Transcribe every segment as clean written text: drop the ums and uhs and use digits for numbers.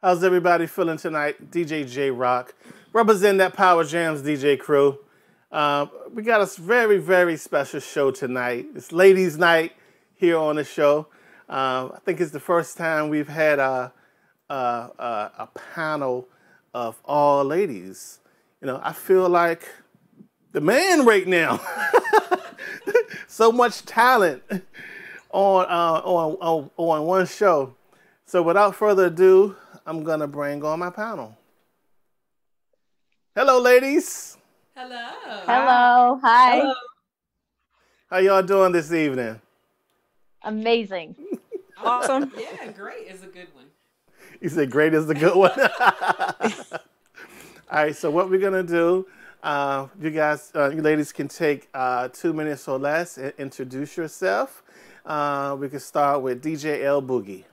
How's everybody feeling tonight? DJ J Rock, representing that Power Jams DJ crew. We got a very, very special show tonight. It's Ladies' Night here on the show. I think it's the first time we've had a panel of all ladies. You know, I feel like the man right now. So much talent on one show. So without further ado, I'm gonna bring on my panel. Hello, ladies. Hello. Hello. Hi. Hello. How y'all doing this evening? Amazing. Awesome. Yeah, great is a good one. You said great is a good one. All right, so what we're gonna do, you guys, you ladies can take 2 minutes or less and introduce yourself. We can start with DJ L Boogie.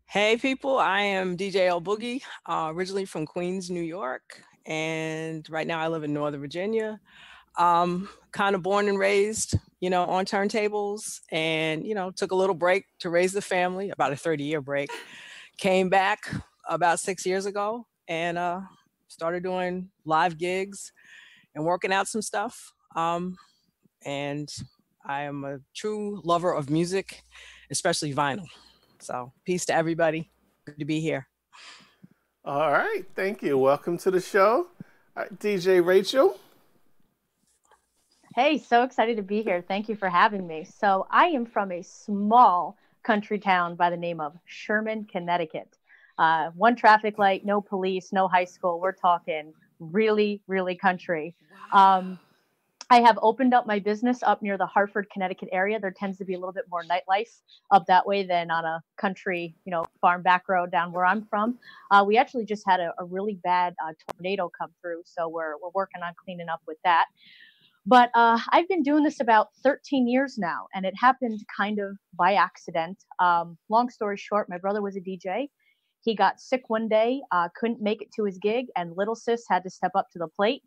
Hey people, I am DJ L Boogie, originally from Queens, New York, and right now I live in Northern Virginia. Kind of born and raised, on turntables, and took a little break to raise the family, about a 30-year break. Came back about 6 years ago and started doing live gigs and working out some stuff. And I am a true lover of music, especially vinyl. So peace to everybody. Good to be here. All right. Thank you. Welcome to the show. All right, DJ Rachel. Hey, so excited to be here. Thank you for having me. So I am from a small country town by the name of Sherman, Connecticut. One traffic light, no police, no high school. We're talking really, really country. Wow. I have opened up my business up near the Hartford, Connecticut area. There tends to be a little bit more nightlife up that way than on a country, farm back road down where I'm from. We actually just had a really bad tornado come through, so we're working on cleaning up with that. But I've been doing this about 13 years now, and it happened kind of by accident. Long story short, my brother was a DJ. He got sick one day, couldn't make it to his gig, and little sis had to step up to the plate.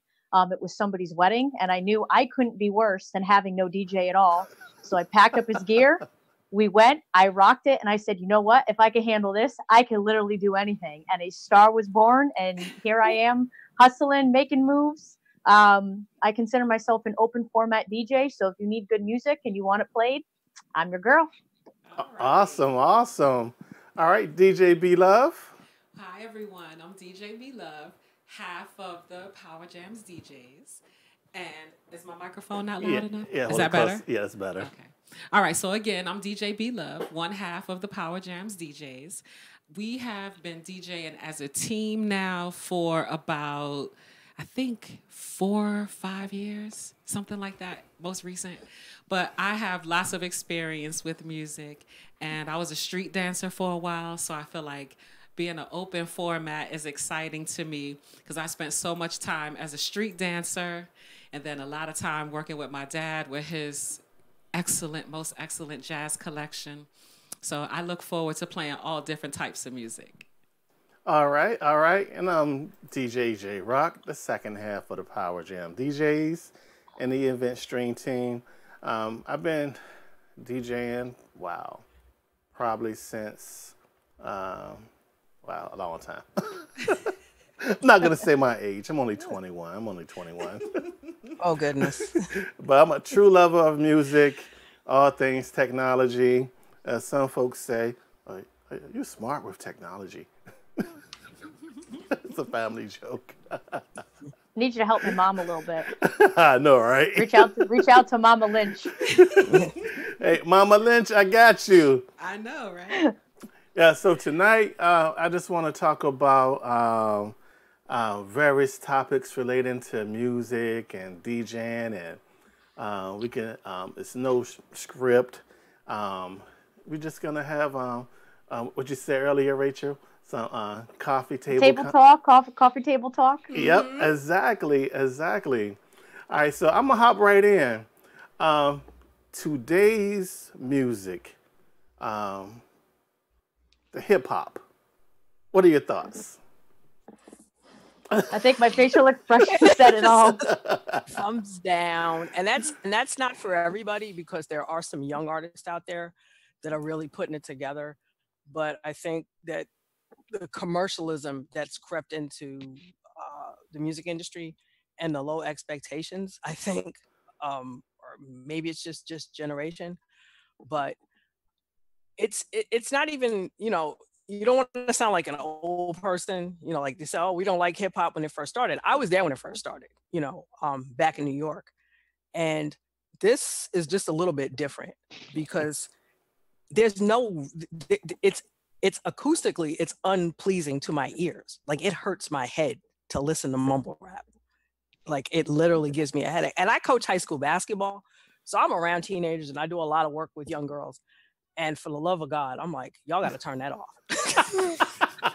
It was somebody's wedding, and I knew I couldn't be worse than having no DJ at all. So I packed up his gear. We went, I rocked it, and I said, you know what? If I can handle this, I can literally do anything. And a star was born, and here I am hustling, making moves. I consider myself an open format DJ. So if you need good music and you want it played, I'm your girl. All right. Awesome. All right, DJ B Love. Hi, everyone. I'm DJ B Love, half of the Power Jams DJs. And is my microphone not loud enough? Yeah, is that better? Yeah, it's better. Okay. All right. So again, I'm DJ B Love, one half of the Power Jams DJs. We have been DJing as a team now for about, I think, 4 or 5 years, something like that, most recent. But I have lots of experience with music, and I was a street dancer for a while, so I feel like being an open format is exciting to me because I spent so much time as a street dancer and then a lot of time working with my dad with his most excellent jazz collection. So I look forward to playing all different types of music. All right. And I'm DJ J Rock, the second half of the Power Jam DJs and the event stream team. I've been DJing, probably since, a long time. I'm not going to say my age. I'm only 21. Oh, goodness. But I'm a true lover of music, all things technology. As some folks say, you're smart with technology. It's a family joke. Need you to help my mom a little bit. I know, right? Reach out to Mama Lynch. Hey, Mama Lynch, I got you. I know, right? Yeah, so tonight I just want to talk about various topics relating to music and DJing, and we can. It's no script. We're just gonna have what you said earlier, Rachel. Some coffee table talk, coffee table talk. Yep, exactly. All right, so I'm gonna hop right in. Today's music, the hip hop. What are your thoughts? I think my facial expression said it all. Thumbs down. And that's not for everybody because there are some young artists out there that are really putting it together. But I think that the commercialism that's crept into the music industry and the low expectations, I think, or maybe it's just generation, but it's not even, you don't want to sound like an old person, like they say, oh, we don't like hip hop when it first started. I was there when it first started, back in New York. And this is just a little bit different because there's no, it's acoustically, it's unpleasing to my ears. Like it hurts my head to listen to mumble rap. Like it literally gives me a headache. And I coach high school basketball. So I'm around teenagers and I do a lot of work with young girls. And for the love of God, I'm like, y'all got to turn that off.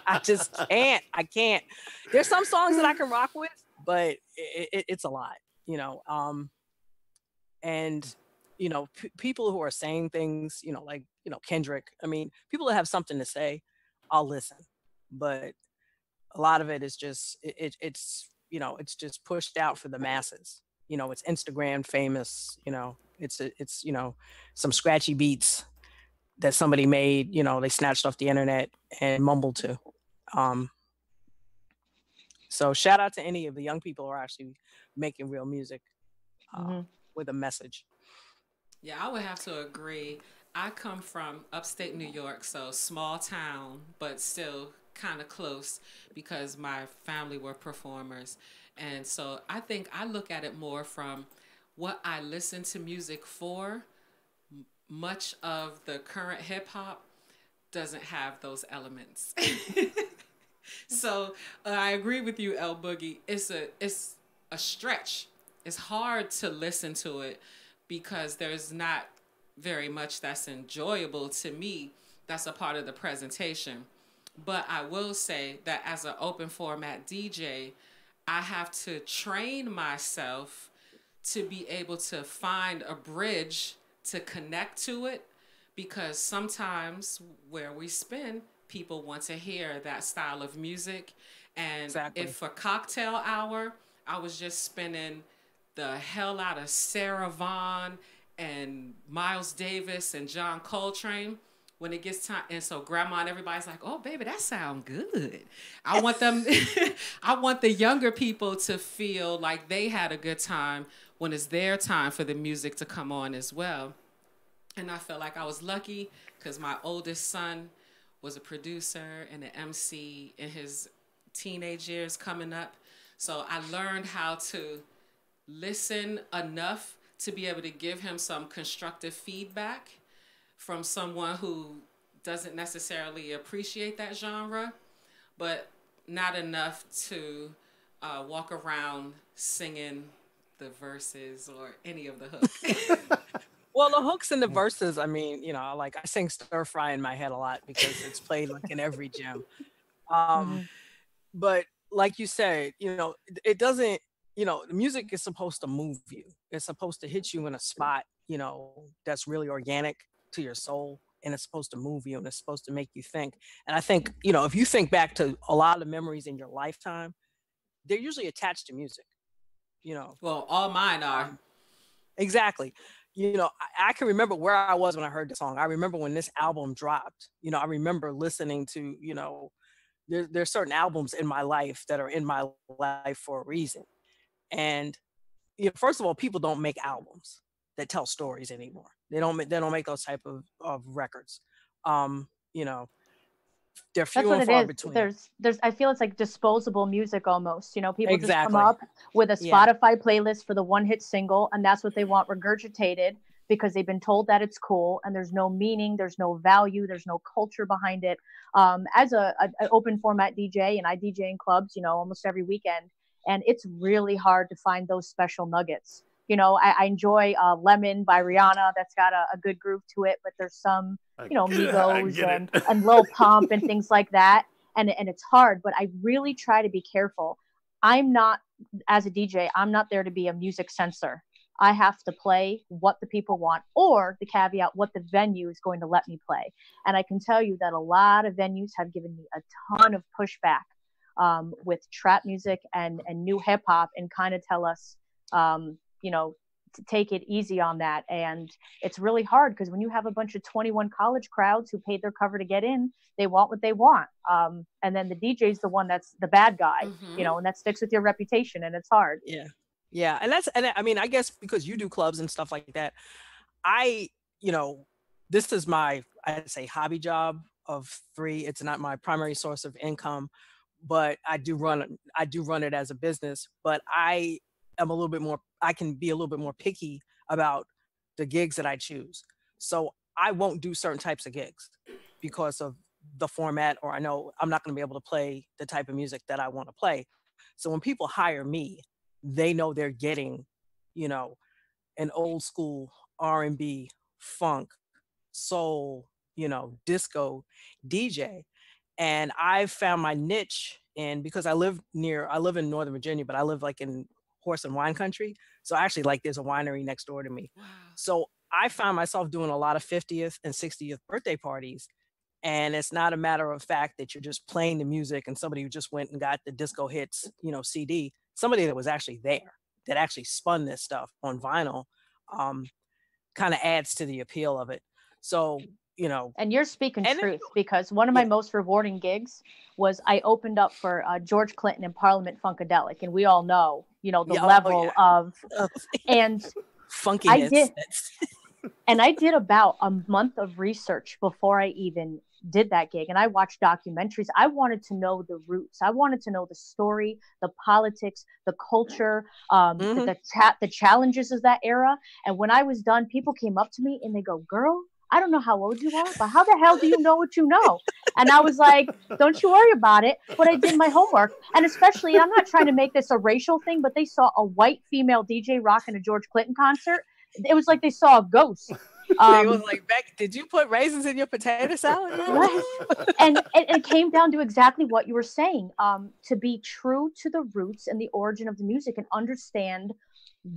I just can't. I can't. There's some songs that I can rock with, but it's a lot, and, people who are saying things, like, Kendrick, I mean, people that have something to say, I'll listen. But a lot of it is just, it's just pushed out for the masses. It's Instagram famous, it's some scratchy beats that somebody made, they snatched off the internet and mumbled to. So shout out to any of the young people who are actually making real music with a message. Yeah, I would have to agree. I come from upstate New York, so small town, but still kind of close because my family were performers. And so I think I look at it more from what I listen to music for. Much of the current hip hop doesn't have those elements. So I agree with you, L Boogie. It's a stretch. It's hard to listen to it because there's not very much that's enjoyable to me. That's a part of the presentation. But I will say that as an open format DJ, I have to train myself to be able to find a bridge to connect to it, because sometimes where we spin, people want to hear that style of music. And exactly. If for cocktail hour, I was just spinning the hell out of Sarah Vaughan and Miles Davis and John Coltrane, when it gets time, and so grandma and everybody's like, oh baby, that sound good. I want them, I want the younger people to feel like they had a good time when it's their time for the music to come on as well. And I felt like I was lucky because my oldest son was a producer and an MC in his teenage years coming up. So I learned how to listen enough to be able to give him some constructive feedback from someone who doesn't necessarily appreciate that genre, but not enough to walk around singing the verses or any of the hooks. Well, the hooks and the verses, I mean, like I sing Stir Fry in my head a lot because it's played like in every gym. But like you said, it doesn't, the music is supposed to move you. It's supposed to hit you in a spot, that's really organic to your soul. And it's supposed to move you and it's supposed to make you think. And I think, if you think back to a lot of memories in your lifetime, they're usually attached to music, Well, all mine are. Exactly. I can remember where I was when I heard the song. I remember when this album dropped. I remember listening to, there's certain albums in my life that are in my life for a reason. And, first of all, people don't make albums that tell stories anymore. They don't make those type of records. They're few and far between. There's I feel it's like disposable music almost. People Exactly. just come up with a Spotify playlist for the one hit single, and that's what they want regurgitated because they've been told that it's cool, and there's no meaning, there's no value, there's no culture behind it. As an open format DJ, and I DJ in clubs, almost every weekend, and it's really hard to find those special nuggets. I enjoy Lemon by Rihanna. That's got a good groove to it, but there's some, Migos and Lil Pump and things like that. And it's hard, but I really try to be careful. I'm not, as a DJ, I'm not there to be a music censor. I have to play what the people want, or the caveat, what the venue is going to let me play. And I can tell you that a lot of venues have given me a ton of pushback with trap music and new hip hop, and kind of tell us, take it easy on that. And it's really hard because when you have a bunch of 21 college crowds who paid their cover to get in, they want what they want. And then the DJ's the one that's the bad guy, you know, and that sticks with your reputation, and it's hard. Yeah. Yeah. And I mean, I guess because you do clubs and stuff like that, you know, this is my, I'd say, hobby job of 3. It's not my primary source of income, but I do run it as a business, but I am a little bit more, I can be a little bit more picky about the gigs that I choose. So I won't do certain types of gigs because of the format, or I know I'm not going to be able to play the type of music that I want to play. So when people hire me, they know they're getting, you know, an old school R&B, funk, soul, you know, disco DJ. And I've found my niche because I live in Northern Virginia, but I live like in horse and wine country. So actually, like, there's a winery next door to me. Wow. So I found myself doing a lot of 50th and 60th birthday parties. And it's not a matter of fact that you're just playing the music and somebody who just went and got the disco hits, you know, CD, somebody that was actually there, that actually spun this stuff on vinyl, kind of adds to the appeal of it. So, you know. And you're speaking truth, because one of my most rewarding gigs was I opened up for George Clinton in Parliament Funkadelic. And we all know, you know, the level of, and funkiness. I did about a month of research before I even did that gig. And I watched documentaries. I wanted to know the roots. I wanted to know the story, the politics, the culture, the challenges of that era. And when I was done, people came up to me and they go, "Girl, I don't know how old you are, but how the hell do you know what you know?" And I was like, "Don't you worry about it." But I did my homework. And especially, I'm not trying to make this a racial thing, but they saw a white female DJ rocking a George Clinton concert. It was like they saw a ghost. It was like, Beck, did you put raisins in your potato salad? Right. And it came down to exactly what you were saying, to be true to the roots and the origin of the music and understand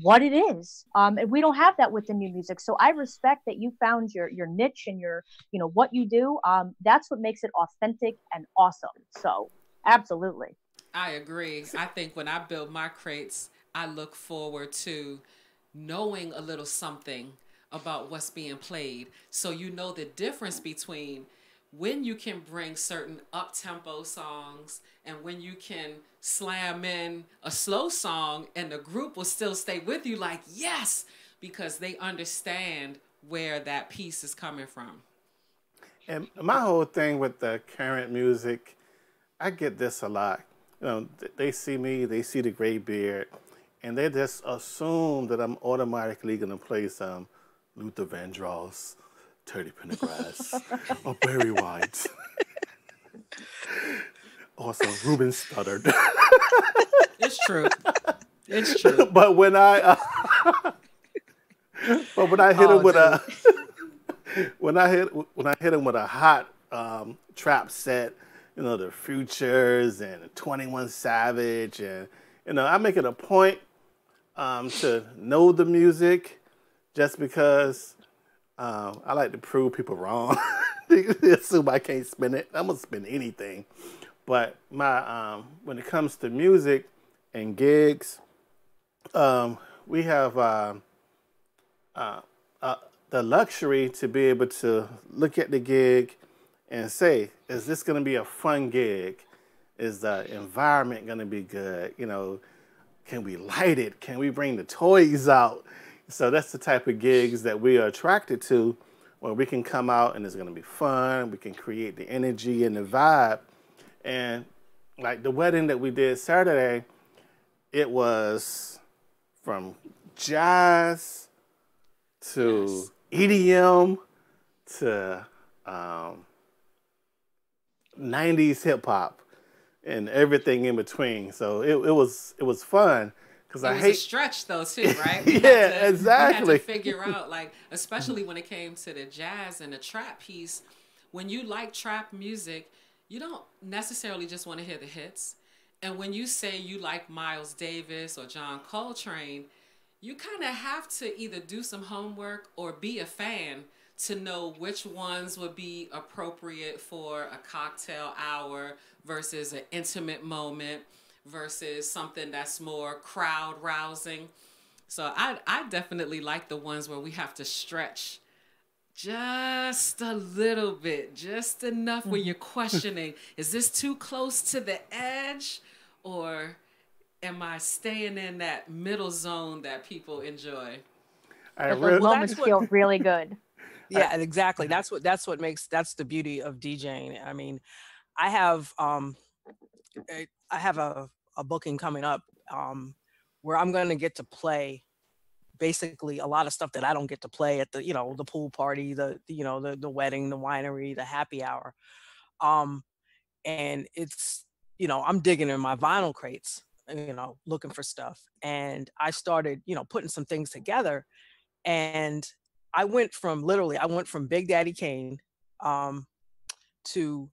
what it is. And we don't have that with the new music. So I respect that you found your niche and your, you know, what you do. That's what makes it authentic and awesome. So absolutely. I agree. I think when I build my crates, I look forward to knowing a little something about what's being played, so you know the difference between when you can bring certain up-tempo songs and when you can slam in a slow song and the group will still stay with you like, yes, because they understand where that piece is coming from. And my whole thing with the current music, I get this a lot. You know, they see me, they see the gray beard, and they just assume that I'm automatically going to play some Luther Vandross, Teddy Pendergrass, or Barry White, or some Ruben Studdard. It's true. It's true. But when I hit him with when I hit him with a hot trap set, you know, the Futures and 21 Savage, and you know, I make it a point to know the music. Just because I like to prove people wrong. They assume I can't spin it. I'm going to spin anything. But my when it comes to music and gigs, we have the luxury to be able to look at the gig and say, is this going to be a fun gig? Is the environment going to be good? You know, can we light it? Can we bring the toys out? So that's the type of gigs that we are attracted to, where we can come out and it's going to be fun. We can create the energy and the vibe. And like the wedding that we did Saturday, it was from jazz to EDM to 90s hip hop and everything in between. So it was fun. It was a stretch though too, right? Yeah, exactly. We had to figure out, like, especially when it came to the jazz and the trap piece, when you like trap music, you don't necessarily just want to hear the hits. And when you say you like Miles Davis or John Coltrane, you kind of have to either do some homework or be a fan to know which ones would be appropriate for a cocktail hour versus an intimate moment versus something that's more crowd rousing. So I definitely like the ones where we have to stretch just a little bit, just enough where you're questioning, is this too close to the edge, or am I staying in that middle zone that people enjoy? But those moments feel really good. Yeah, exactly. That's that's the beauty of DJing. I mean, I have a booking coming up where I'm going to get to play basically a lot of stuff that I don't get to play at the, the pool party, the wedding, the winery, the happy hour. And it's, I'm digging in my vinyl crates, looking for stuff. And I started, putting some things together, and I went from Big Daddy Kane to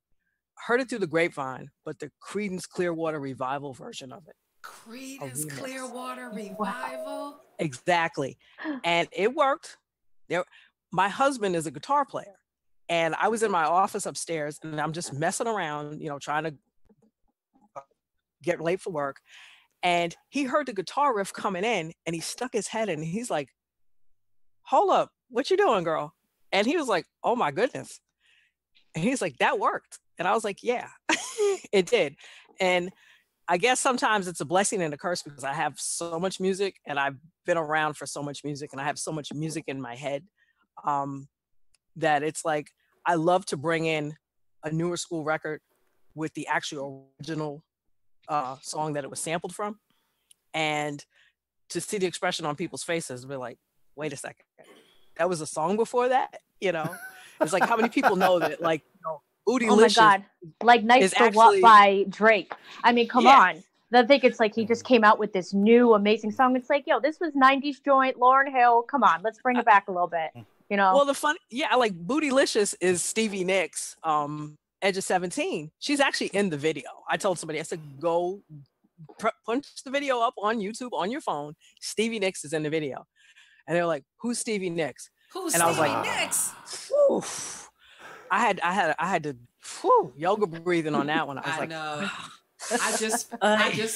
Heard It Through the Grapevine, but the Creedence Clearwater Revival version of it. Creedence Clearwater Revival? Exactly. And it worked. My husband is a guitar player, and I was in my office upstairs, and I'm just messing around, trying to get late for work. And he heard the guitar riff coming in, and he stuck his head in, and he's like, "Hold up, what you doing, girl?" And he was like, "Oh my goodness." And he's like, "That worked." And I was like, "Yeah, it did." And I guess sometimes it's a blessing and a curse, because I have so much music, and I've been around for so much music, and I have so much music in my head, that it's like, I love to bring in a newer school record with the actual original song that it was sampled from, and to see the expression on people's faces, be like, wait a second, that was a song before that? It's like, how many people know that, like, Bootylicious. Oh my God. Like Nights for What by Drake. I mean, come on. I think it's like he just came out with this new amazing song. It's like, yo, this was 90s joint, Lauryn Hill. Come on, let's bring it back a little bit. Well, like Bootylicious is Stevie Nicks, Edge of 17. She's actually in the video. I told somebody, I said, go punch the video up on YouTube on your phone. Stevie Nicks is in the video. And they're like, who's Stevie Nicks? Who's and Stevie I was like, Nicks? Oof. I had to yoga breathing on that one. I know. I just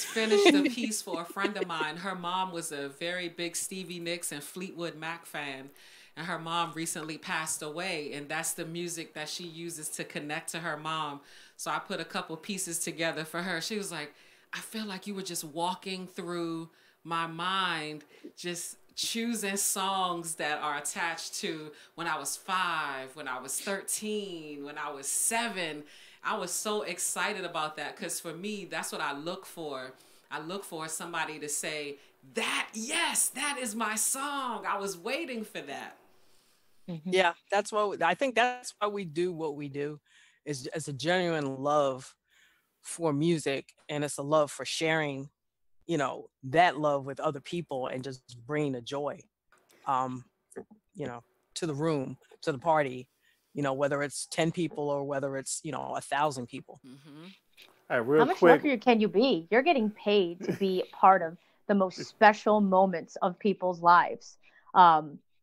finished a piece for a friend of mine. Her mom was a very big Stevie Nicks and Fleetwood Mac fan. And her mom recently passed away, and that's the music that she uses to connect to her mom. So I put a couple pieces together for her. She was like, I feel like you were just walking through my mind, just choosing songs that are attached to when I was 5, when I was 13, when I was 7. I was so excited about that, because for me, that's what I look for. I look for somebody to say, that is my song. I was waiting for that. Yeah, that's what I think. That's why we do what we do, is a genuine love for music, and it's a love for sharing, that love with other people, and just bringing the joy, to the room, to the party, whether it's 10 people or whether it's 1,000 people. Mm-hmm. All right, real How much quick. luckier can you be? You're getting paid to be part of the most special moments of people's lives.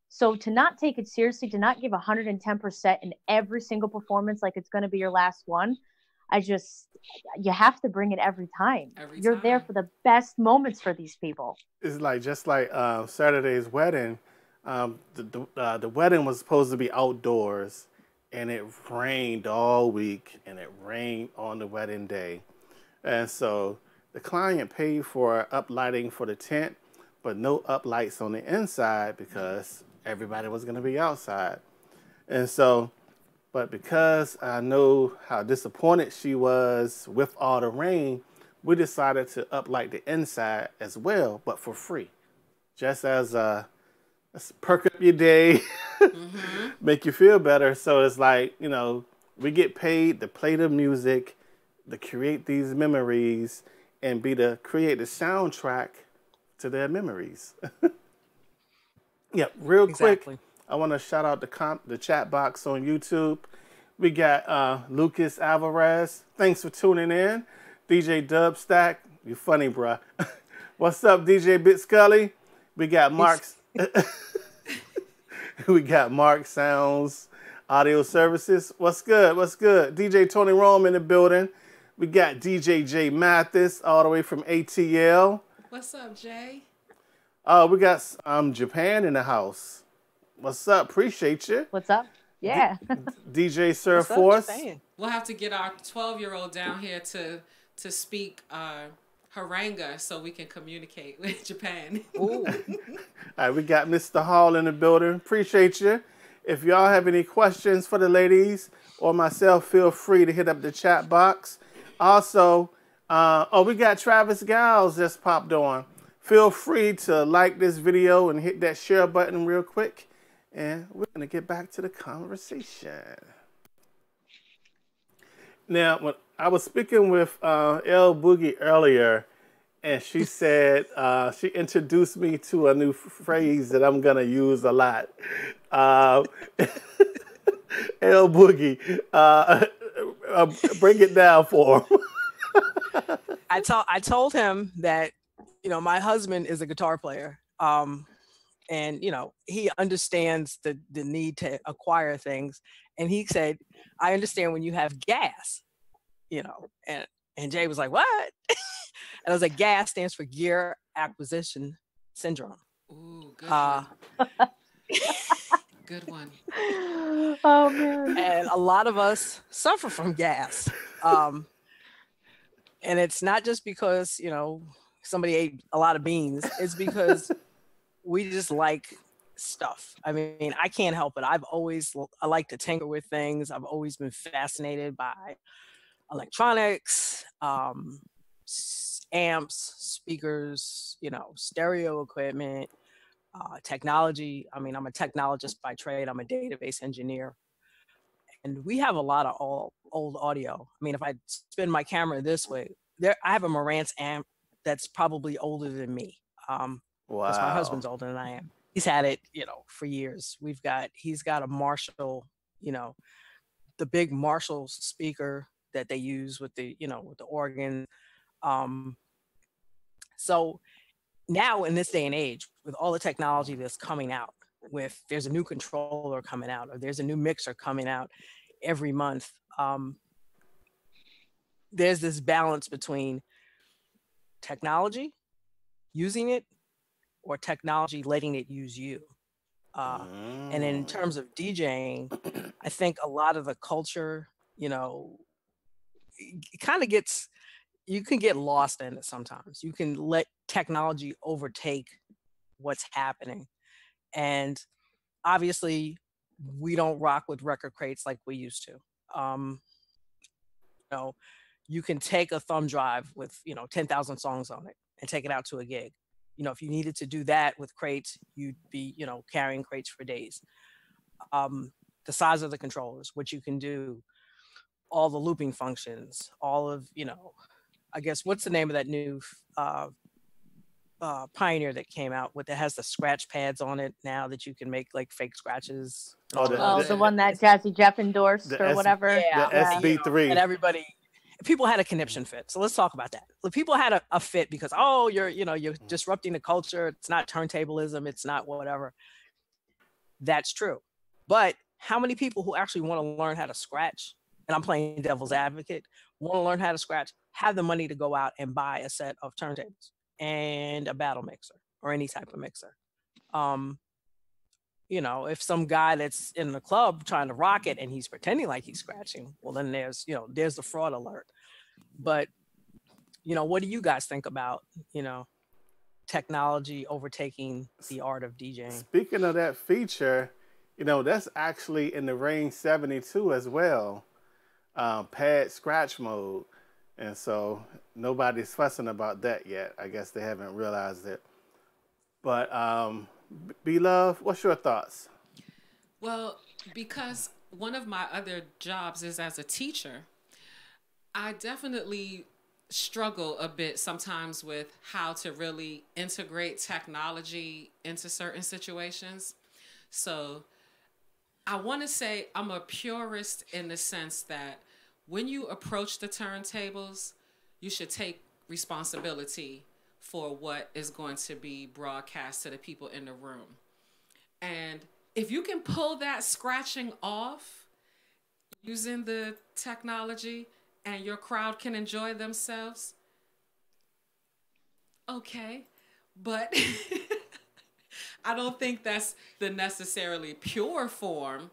So to not take it seriously, to not give 110% in every single performance like it's going to be your last one, you have to bring it every time. You're there for the best moments for these people. It's like, just like Saturday's wedding. The wedding was supposed to be outdoors, and it rained all week, and it rained on the wedding day. And so the client paid for uplighting for the tent, but no uplights on the inside, because everybody was going to be outside. And so, but because I know how disappointed she was with all the rain, we decided to uplight the inside as well, but for free. Just as let's perk up your day, make you feel better. So it's like, we get paid to play the music, to create these memories, and create the soundtrack to their memories. Yeah, real quick, I want to shout out the chat box on YouTube. We got Lucas Alvarez. Thanks for tuning in. DJ Dubstack, you funny, bruh. What's up, DJ Bit Scully? We got Mark's. We got Mark Sounds Audio Services. What's good? What's good? DJ Tony Rome in the building. We got DJ J Mathis all the way from ATL. What's up, Jay? Oh, we got Japan in the house. What's up? Appreciate you. What's up? Yeah. DJ Sir What's up, Force. Japan? We'll have to get our 12-year-old down here to speak Haranga so we can communicate with Japan. Ooh. All right, we got Mr. Hall in the building. Appreciate you. If y'all have any questions for the ladies or myself, feel free to hit up the chat box. Also, we got Travis Giles just popped on. Feel free to like this video and hit that share button real quick. And we're going to get back to the conversation. Now, when I was speaking with L Boogie earlier, and she said, she introduced me to a new phrase that I'm going to use a lot. L Boogie, break it down for him. I told him that, my husband is a guitar player. And, he understands the need to acquire things. And he said, I understand when you have gas, and Jay was like, what? And I was like, GAS stands for Gear Acquisition Syndrome. Ooh, good one. Good one. Oh man. And a lot of us suffer from gas. And it's not just because, somebody ate a lot of beans. It's because we just like stuff. I mean, I can't help it. I like to tinker with things. I've always been fascinated by electronics, amps, speakers, stereo equipment, technology. I mean, I'm a technologist by trade. I'm a database engineer. And we have a lot of old audio. I mean, if I spin my camera this way, I have a Marantz amp that's probably older than me. Wow. Because my husband's older than I am. He's had it, for years. He's got a Marshall, the big Marshall speaker that they use with the organ. So now in this day and age, with all the technology that's coming out, there's a new controller coming out, or there's a new mixer coming out every month. There's this balance between technology, using it, or technology letting it use you. And in terms of DJing, I think a lot of the culture, it kind of you can get lost in it sometimes. You can let technology overtake what's happening. And obviously, we don't rock with record crates like we used to. You can take a thumb drive with, 10,000 songs on it and take it out to a gig. If you needed to do that with crates, you'd be, carrying crates for days. The size of the controllers, what you can do, all the looping functions, all of, I guess, what's the name of that new Pioneer that came out that has the scratch pads on it now that you can make like fake scratches. The one that Jazzy Jeff endorsed or whatever. Yeah, the SB3. And people had a conniption fit. So let's talk about that. People had a fit because, you're disrupting the culture. It's not turntablism. It's not whatever. That's true. But how many people who actually want to learn how to scratch, and I'm playing devil's advocate, want to learn how to scratch, have the money to go out and buy a set of turntables and a battle mixer or any type of mixer? If some guy that's in the club trying to rock it and he's pretending like he's scratching, well, then there's the fraud alert. But, what do you guys think about, technology overtaking the art of DJing? Speaking of that feature, that's actually in the Range 72 as well, pad scratch mode. And so nobody's fussing about that yet. I guess they haven't realized it. But B-Love, what's your thoughts? Well, because one of my other jobs is as a teacher, I definitely struggle a bit sometimes with how to really integrate technology into certain situations. So I want to say I'm a purist in the sense that when you approach the turntables, you should take responsibility for what is going to be broadcast to the people in the room. And if you can pull that scratching off using the technology and your crowd can enjoy themselves, okay. But I don't think that's the necessarily pure form.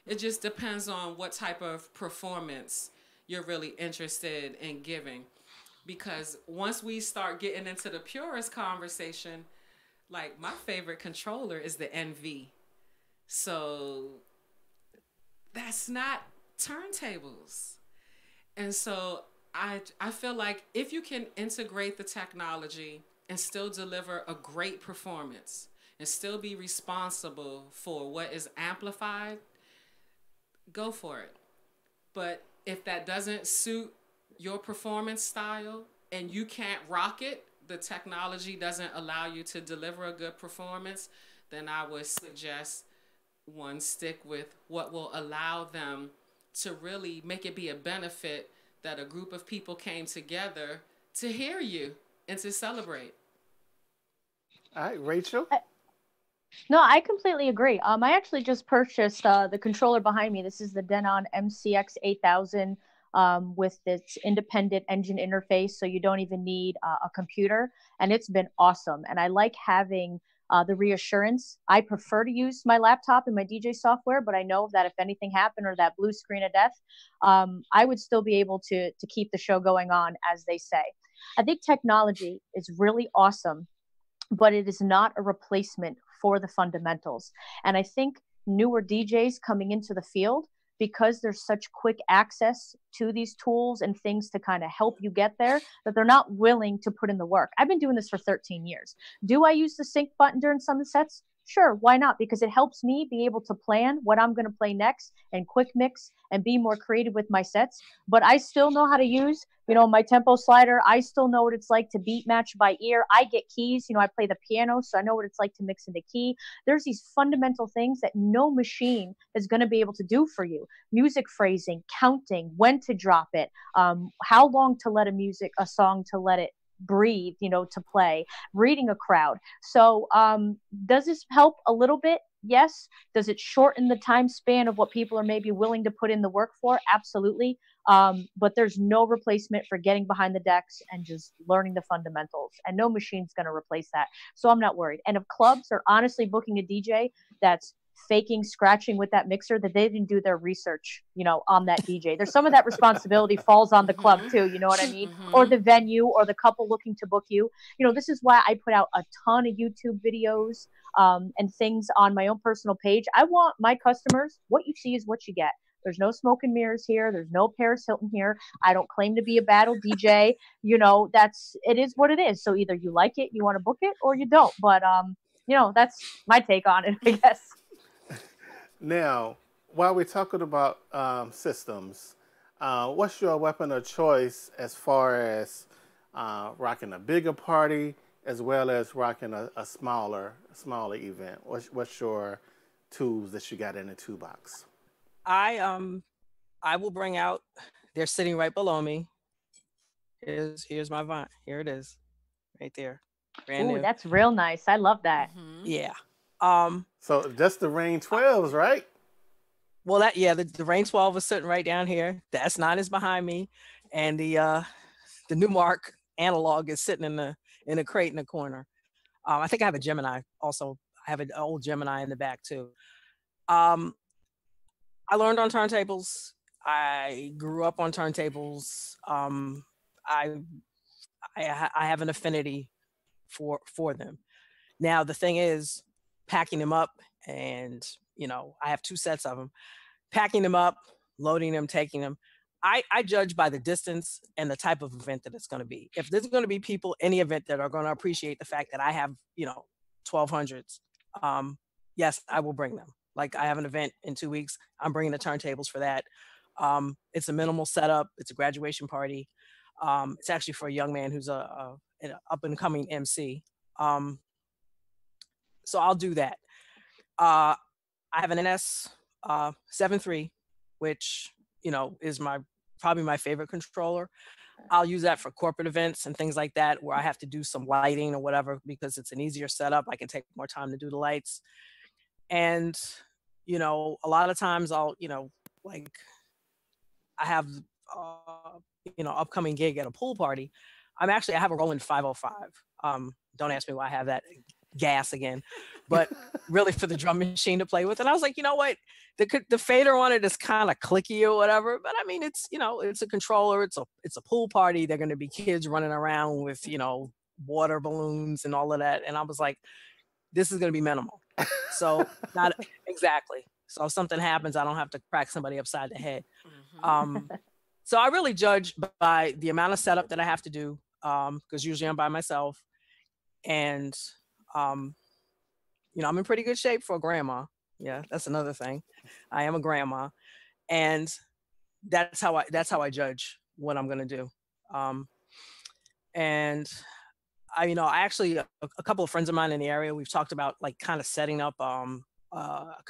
It just depends on what type of performance you're really interested in giving. Because once we start getting into the purest conversation, like my favorite controller is the NV. So that's not turntables. And so I feel like if you can integrate the technology and still deliver a great performance and still be responsible for what is amplified, go for it. But if that doesn't suit your performance style and you can't rock it, the technology doesn't allow you to deliver a good performance, then I would suggest one stick with what will allow them to really make it be a benefit that a group of people came together to hear you and to celebrate. All right, Rachel. No, I completely agree. I actually just purchased the controller behind me. This is the Denon MCX 8000 with this independent engine interface, so you don't even need a computer, and it's been awesome. And I like having the reassurance. I prefer to use my laptop and my DJ software, but I know that if anything happened or that blue screen of death, I would still be able to keep the show going on, as they say. I think technology is really awesome, but it is not a replacement for the fundamentals. And I think newer DJs coming into the field, because there's such quick access to these tools and things to kind of help you get there, that they're not willing to put in the work. I've been doing this for 13 years. Do I use the sync button during some of the sets? Sure, why not? Because it helps me be able to plan what I'm going to play next and quick mix and be more creative with my sets. But I still know how to use, my tempo slider. I still know what it's like to beat match by ear. I get keys. I play the piano, so I know what it's like to mix into key. There's these fundamental things that no machine is going to be able to do for you. Music phrasing, counting, when to drop it, how long to let a song to let it breathe, to play, reading a crowd. So does this help a little bit? Yes. Does it shorten the time span of what people are maybe willing to put in the work for? Absolutely. But there's no replacement for getting behind the decks and just learning the fundamentals, and no machine's going to replace that. So I'm not worried. And if clubs are honestly booking a DJ that's faking scratching with that mixer, that they didn't do their research, on that DJ. There's some of that responsibility falls on the club too, you know what I mean? Or the venue or the couple looking to book you. This is why I put out a ton of YouTube videos and things on my own personal page. I want my customers, what you see is what you get. There's no smoke and mirrors here. There's no Paris Hilton here. I don't claim to be a battle DJ. It is what it is. So either you like it, you want to book it, or you don't. But that's my take on it, I guess. Now, while we're talking about systems, what's your weapon of choice as far as rocking a bigger party as well as rocking a smaller event? What's your tools that you got in the toolbox? I will bring out. They're sitting right below me. Here's my Vine. Here it is, right there. Brand new. That's real nice. I love that. Mm-hmm. Yeah. So that's the Rain 12s, right? Well, the Rain 12 is sitting right down here. The S9 is behind me, and the Newmark analog is sitting in a crate in the corner. I think I have a Gemini also. I have an old Gemini in the back too. I learned on turntables. I grew up on turntables. I have an affinity for them. Now the thing is, packing them up, and I have 2 sets of them. Packing them up, loading them, taking them. I judge by the distance and the type of event that it's going to be. If there's going to be people in the event that are going to appreciate the fact that I have 1200s, yes, I will bring them. Like I have an event in 2 weeks. I'm bringing the turntables for that. It's a minimal setup. It's a graduation party. It's actually for a young man who's an up and coming MC. So I'll do that. I have an NS 7.3, which is probably my favorite controller. I'll use that for corporate events and things like that, where I have to do some lighting or whatever, because it's an easier setup. I can take more time to do the lights. And, a lot of times I'll, like I have, upcoming gig at a pool party. I have a Roland 505. Don't ask me why I have that. gas again, but really for the drum machine to play with. And I was like, you know what? The fader on it is kind of clicky or whatever, but I mean, it's, you know, it's a controller. It's a pool party. They're going to be kids running around with, you know, water balloons and all of that. And I was like, this is going to be minimal. So not exactly. So if something happens, I don't have to crack somebody upside the head. So I really judge by the amount of setup that I have to do, because usually I'm by myself. And, you know, I'm in pretty good shape for a grandma. Yeah, that's another thing. I am a grandma. And that's how I judge what I'm going to do. And I, you know, I actually, a couple of friends of mine in the area, we've talked about like kind of setting up kind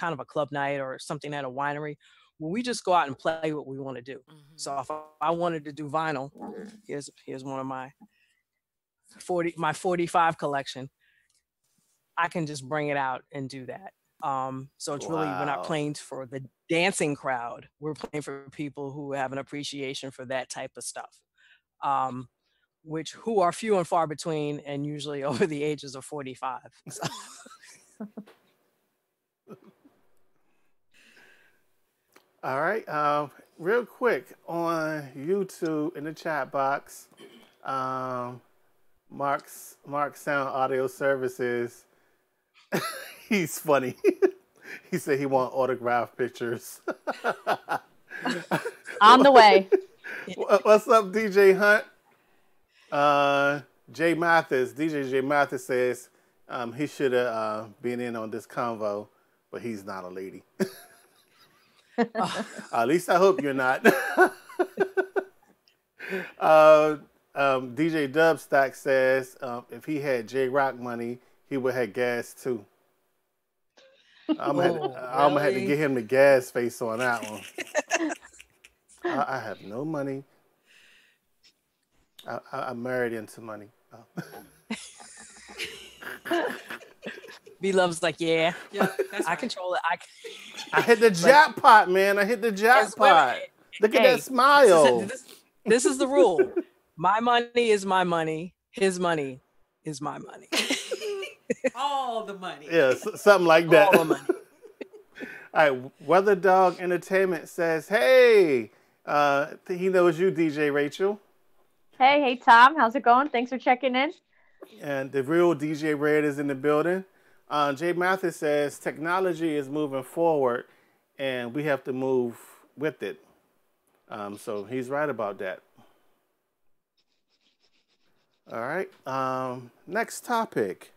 of a club night or something at a winery where we just go out and play what we want to do. So if I wanted to do vinyl, here's one of my 45 collection. I can just bring it out and do that. So it's really, we're not playing for the dancing crowd. We're playing for people who have an appreciation for that type of stuff. Who are few and far between, and usually over the ages of 45. So. All right. Real quick on YouTube in the chat box, Mark's Sound Audio Services. He's funny. He said he want autograph pictures. On the way. What's up, DJ Hunt? Jay Mathis, DJ Jay Mathis says he should have been in on this convo, but he's not a lady. At least I hope you're not. DJ Dubstack says if he had J-Rock money, he would have gas too. I'm gonna have to get him the gas face on that one. I have no money. I'm married into money. B Love's like, yeah, I control it. I hit the jackpot, man. I hit the jackpot. Look at that smile. This is the rule. My money is my money. His money is my money. All the money. Yeah, something like that. All the money. All right, Weather Dog Entertainment says, hey, he knows you, DJ Rachel. Hey, Tom. How's it going? Thanks for checking in. And the real DJ Red is in the building. Jay Mathis says, technology is moving forward, and we have to move with it. So he's right about that. All right. Next topic.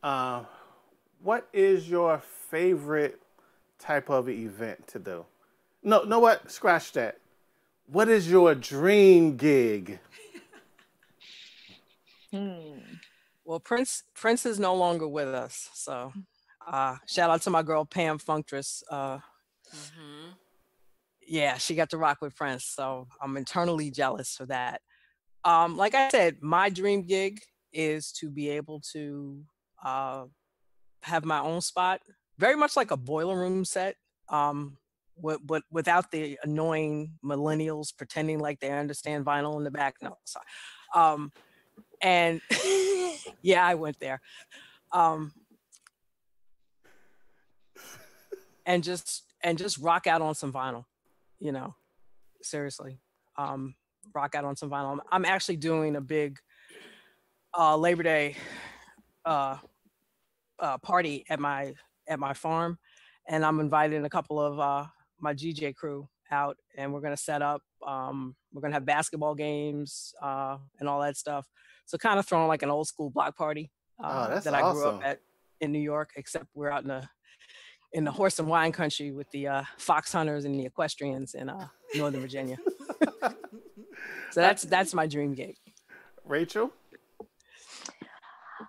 What is your favorite type of event to do? No, know what? Scratch that. What is your dream gig? Well, Prince is no longer with us. So shout out to my girl, Pam Funktress. Yeah, she got to rock with Prince. So I'm internally jealous for that. Like I said, my dream gig is to be able to have my own spot, very much like a boiler room set, without the annoying millennials pretending like they understand vinyl in the back. No, sorry. And yeah, I went there. And just rock out on some vinyl, you know, seriously. Rock out on some vinyl. I'm actually doing a big Labor Day party at my farm, and I'm inviting a couple of my GJ crew out, and we're gonna set up. We're gonna have basketball games and all that stuff. So kind of throwing like an old school block party That's that awesome. I grew up at in New York, except we're out in the horse and wine country with the fox hunters and the equestrians in Northern Virginia. So that's my dream gig. Rachel?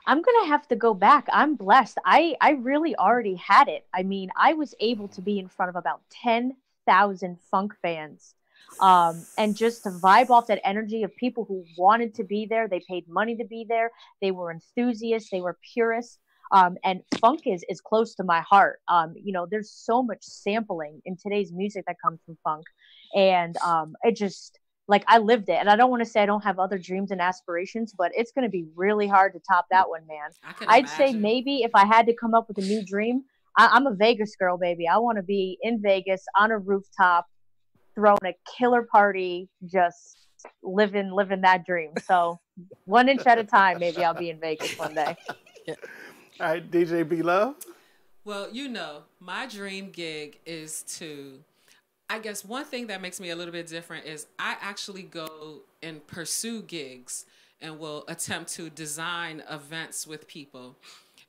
I'm going to have to go back. I'm blessed. I really already had it. I mean, I was able to be in front of about 10,000 funk fans and just to vibe off that energy of people who wanted to be there. They paid money to be there. They were enthusiasts. They were purists. And funk is close to my heart. You know, there's so much sampling in today's music that comes from funk. And like I lived it. And I don't want to say I don't have other dreams and aspirations, but it's going to be really hard to top that one, man. I can I'd say imagine. maybe if I had to come up with a new dream, I'm a Vegas girl, baby. I want to be in Vegas on a rooftop, throwing a killer party, just living that dream. So 1 inch at a time, maybe I'll be in Vegas one day. Yeah. All right, DJ B Love. Well, you know, my dream gig is to, I guess one thing that makes me a little bit different is I actually go and pursue gigs and will attempt to design events with people.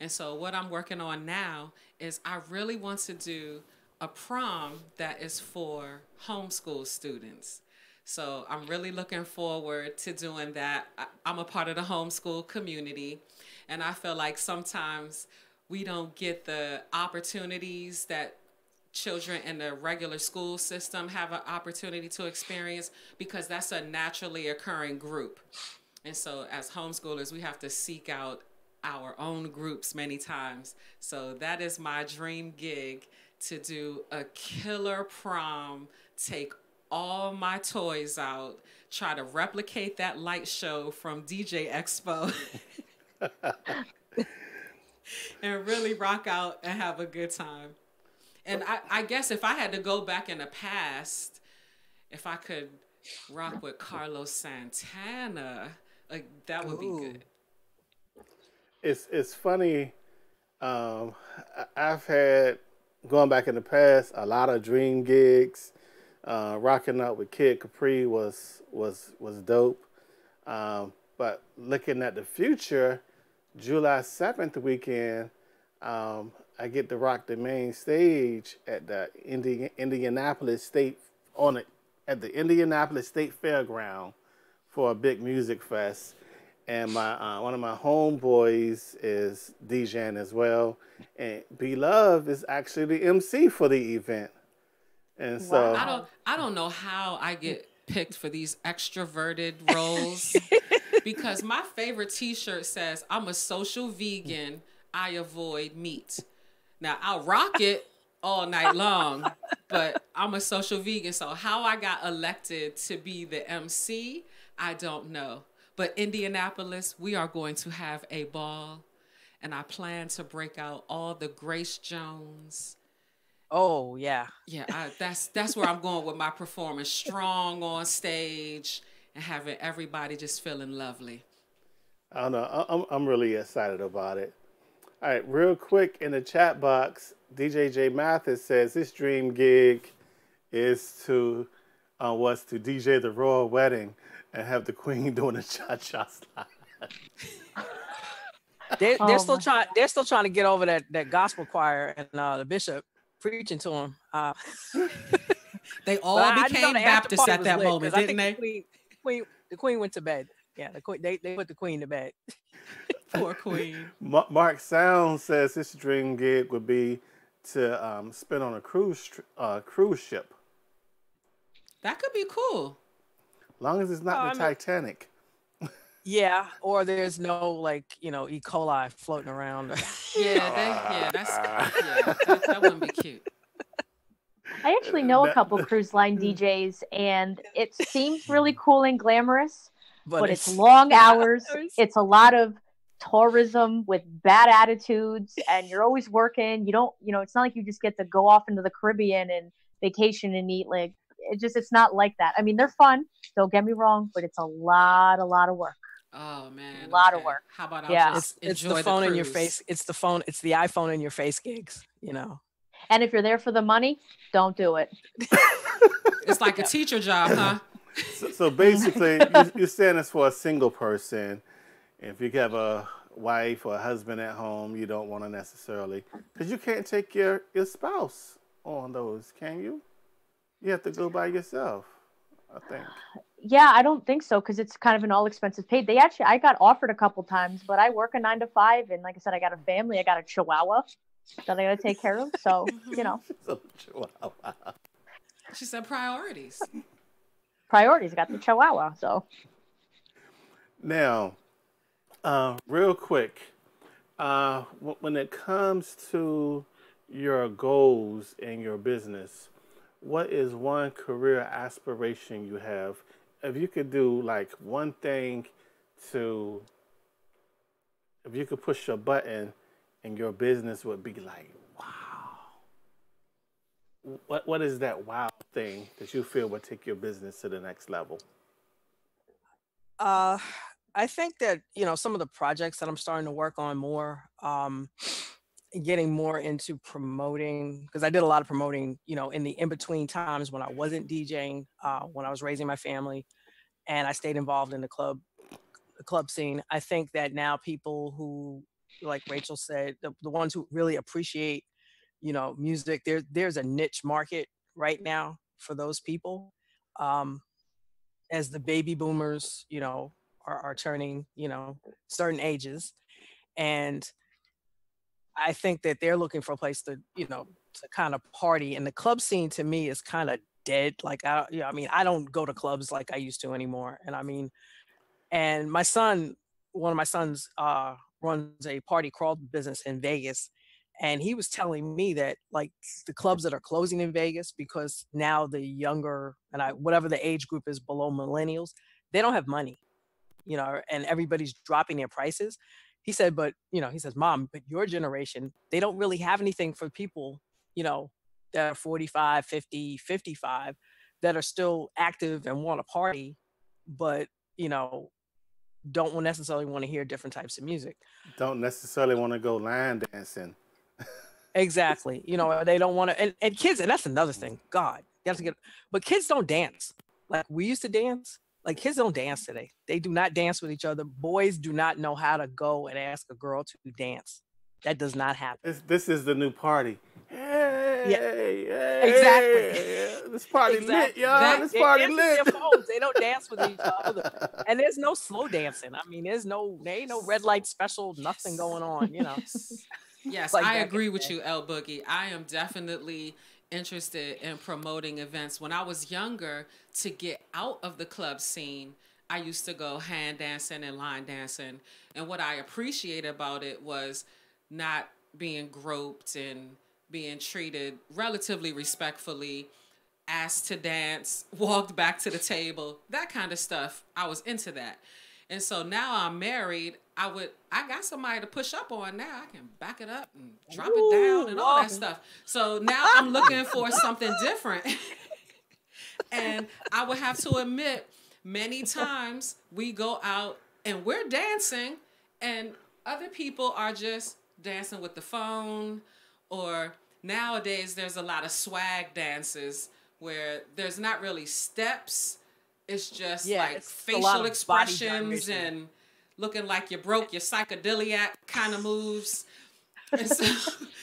And so what I'm working on now is I really want to do a prom that is for homeschool students. So I'm really looking forward to doing that. I'm a part of the homeschool community, and I feel like sometimes we don't get the opportunities that children in the regular school system have an opportunity to experience because that's a naturally occurring group. And so as homeschoolers, we have to seek out our own groups many times. So that is my dream gig, to do a killer prom, take all my toys out, try to replicate that light show from DJ Expo and really rock out and have a good time. And I guess if I had to go back in the past, if I could rock with Carlos Santana, like that would be good. It's funny. I've had, going back in the past, a lot of dream gigs. Rocking out with Kid Capri was dope. But looking at the future, July 7th weekend, I get to rock the main stage at the Indianapolis State at the Indianapolis State Fairground for a big music fest. And my one of my homeboys is DJing as well, and B Love is actually the MC for the event. And so I don't know how I get picked for these extroverted roles because my favorite T-shirt says I'm a social vegan. I avoid meat. Now I'll rock it all night long, but I'm a social vegan. So how I got elected to be the MC, I don't know. But Indianapolis, we are going to have a ball, and I plan to break out all the Grace Jones. Oh yeah. Yeah, that's where I'm going with my performance, strong on stage and having everybody just feeling lovely. I don't know. I'm really excited about it. All right, real quick in the chat box, DJ J Mathis says his dream gig is was to DJ the royal wedding and have the queen doing a cha-cha slide. They're still trying to get over that gospel choir and the bishop preaching to them. They all became Baptists at that moment, didn't they? The queen went to bed. Yeah, the queen, they put the queen to bed. Poor queen. Mark Sound says his dream gig would be to spin on a cruise ship. That could be cool. Long as it's not the Titanic. Yeah, or there's no E. coli floating around. That wouldn't be cute. I actually know a couple cruise line DJs, and it seems really cool and glamorous, but it's long hours. It's a lot of tourism with bad attitudes, and you're always working. You don't, it's not like you just get to go off into the Caribbean and vacation and eat. Like it's not like that. I mean, they're fun. Don't get me wrong, but it's a lot of work. Oh man, a lot of work. How about it's the phone in your face. It's the iPhone in your face gigs. And if you're there for the money, don't do it. It's like a teacher job, huh? So basically, you're saying this for a single person. If you have a wife or a husband at home, you don't want to necessarily, because you can't take your spouse on those, can you? You have to go by yourself, I think. Yeah, I don't think so, because it's kind of an all expenses paid. I got offered a couple times, but I work a 9 to 5, and like I said, I got a family. I got a Chihuahua that I got to take care of. So, Chihuahua. She said priorities. Priorities. I got the Chihuahua. So now, real quick, when it comes to your goals in your business, what is one career aspiration you have if you could do like one thing to, if you could push a button and your business would be like, what is that wow thing that you feel would take your business to the next level? Uh, I think that, some of the projects that I'm starting to work on more, getting more into promoting, because I did a lot of promoting, in the in-between times when I wasn't DJing, when I was raising my family, and I stayed involved in the club scene. I think that now people who, like Rachel said, the ones who really appreciate, music, there's a niche market right now for those people. Um, as the baby boomers, are turning, certain ages. And I think that they're looking for a place to, to kind of party. And the club scene to me is kind of dead. Like, I mean, I don't go to clubs like I used to anymore. And I mean, and one of my sons runs a party crawl business in Vegas. And he was telling me that like the clubs that are closing in Vegas, because now the younger whatever the age group is below millennials, they don't have money, and everybody's dropping their prices. He said, but, he says, Mom, but your generation, they don't really have anything for people, that are 45, 50, 55, that are still active and want to party, but, don't necessarily want to hear different types of music. Don't necessarily want to go line dancing. Exactly. They don't want to, and kids, and that's another thing. God, you have to but kids don't dance. Like we used to dance. Like kids don't dance today. They do not dance with each other. Boys do not know how to go and ask a girl to dance. That does not happen. This is the new party. Hey, Yeah, hey, exactly. This party lit, y'all. This party lit. Their phones. They don't dance with each other. And there's no slow dancing. I mean, there ain't no red light special, nothing going on, Yes, like I agree with you, L Boogie. I am definitely interested in promoting events. When I was younger, to get out of the club scene, I used to go hand dancing and line dancing. And what I appreciated about it was not being groped and being treated relatively respectfully, asked to dance, walked back to the table, that kind of stuff. I was into that. And so now I'm married, I got somebody to push up on now. I can back it up and drop it down and all that stuff. So now I'm looking for something different. And I would have to admit, many times we go out and we're dancing and other people are just dancing with the phone, or nowadays there's a lot of swag dances where there's not really steps. It's just like facial expressions and looking like you broke your psychedelic kind of moves. And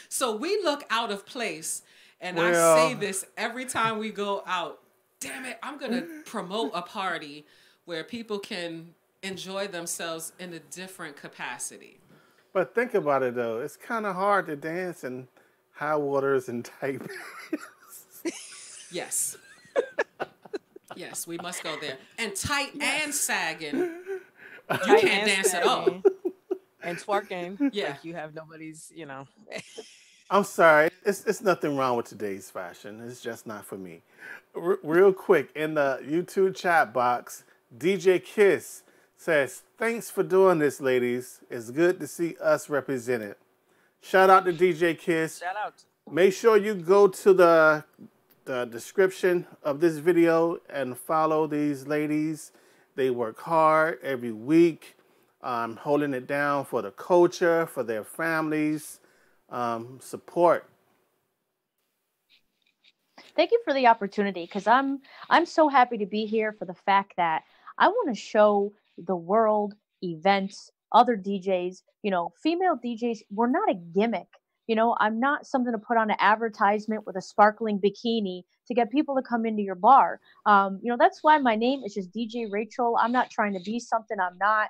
so we look out of place. And I say this every time we go out. Damn it, I'm going to promote a party where people can enjoy themselves in a different capacity. But think about it, though. It's kind of hard to dance in high waters and tight areas. Yes. Yes, we must go there. And tight and sagging. You can't dance at all. And twerking. Yeah. Like you have nobody's, I'm sorry. It's nothing wrong with today's fashion. It's just not for me. Real quick, in the YouTube chat box, DJ Kiss says, thanks for doing this, ladies. It's good to see us represented. Shout out to DJ Kiss. Shout out. Make sure you go to the description of this video and follow these ladies. They work hard every week, holding it down for the culture, for their families. Support. Thank you for the opportunity, because I'm so happy to be here for the fact that I want to show the world, events, other DJs, female DJs, we're not a gimmick. I'm not something to put on an advertisement with a sparkling bikini to get people to come into your bar. That's why my name is just DJ Rachel. I'm not trying to be something I'm not,